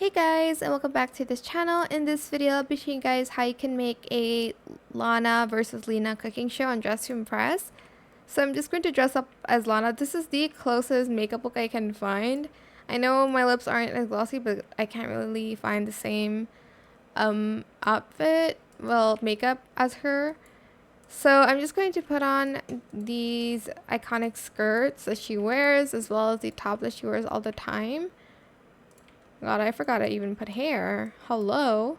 Hey guys, and welcome back to this channel. In this video, I'll be showing you guys how you can make a Lana versus Lina cooking show on Dress to Impress. So I'm just going to dress up as Lana. This is the closest makeup look I can find. I know my lips aren't as glossy, but I can't really find the same outfit, well, makeup as her. So I'm just going to put on these iconic skirts that she wears, as well as the top that she wears all the time. God, I forgot I even put hair. Hello.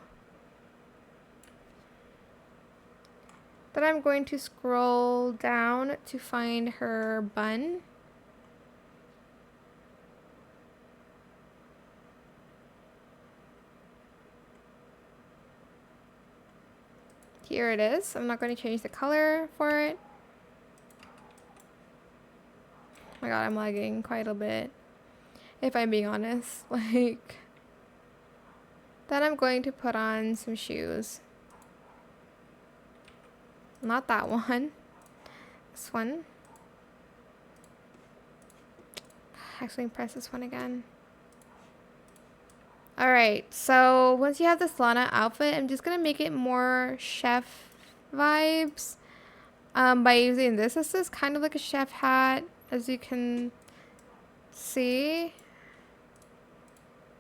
Then I'm going to scroll down to find her bun. Here it is. I'm not going to change the color for it. Oh my god, I'm lagging quite a bit, if I'm being honest. Then I'm going to put on some shoes. Not that one. This one. Actually, press this one again. Alright, so once you have this Lana outfit, I'm just going to make it more chef vibes by using this. This is kind of like a chef hat, as you can see.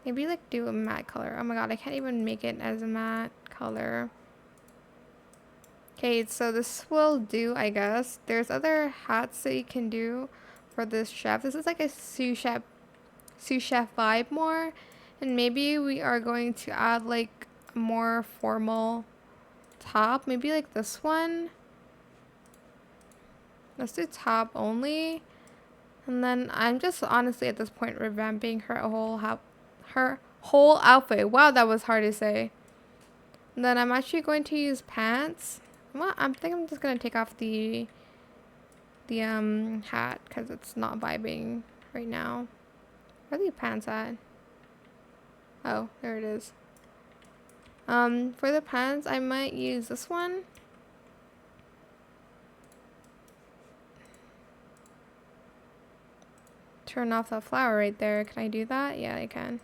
Maybe like do a matte color. Oh my god, I can't even make it as a matte color. Okay, so this will do, I guess. There's other hats that you can do for this chef. This is like a sous chef vibe more. And maybe we are going to add like a more formal top. Maybe like this one. Let's do top only. And then I'm just honestly at this point revamping her whole outfit. Wow, that was hard to say. And then I'm actually going to use pants. Well, I think I'm just gonna take off the hat because it's not vibing right now. Where are the pants at? Oh, there it is. For the pants, I might use this one. Turn off that flower right there. Can I do that? Yeah, I can.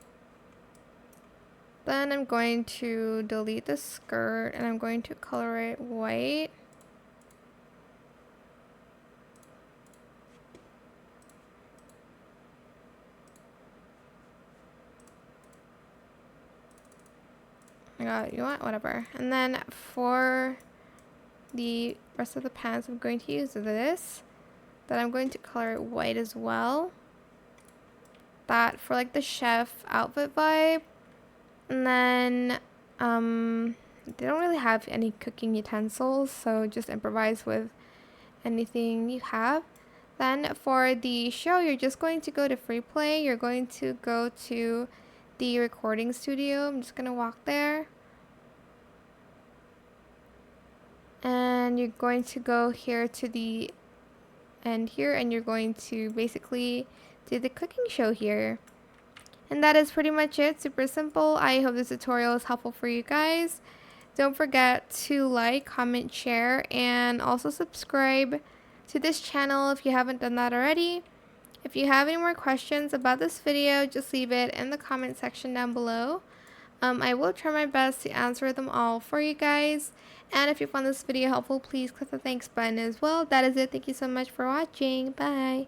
Then I'm going to delete the skirt and I'm going to color it white. I got, you know what? Whatever. And then for the rest of the pants, I'm going to use this. Then I'm going to color it white as well. That for like the chef outfit vibe. And then they don't really have any cooking utensils, so just improvise with anything you have. Then for the show, you're just going to go to free play. You're going to go to the recording studio. I'm just gonna walk there. And you're going to go here to the end here, and you're going to basically do the cooking show here. And that is pretty much it. Super simple. I hope this tutorial is helpful for you guys. Don't forget to like, comment, share, and also subscribe to this channel if you haven't done that already. If you have any more questions about this video, just leave it in the comment section down below. I will try my best to answer them all for you guys. And if you found this video helpful, please click the thanks button as well. That is it. Thank you so much for watching. Bye.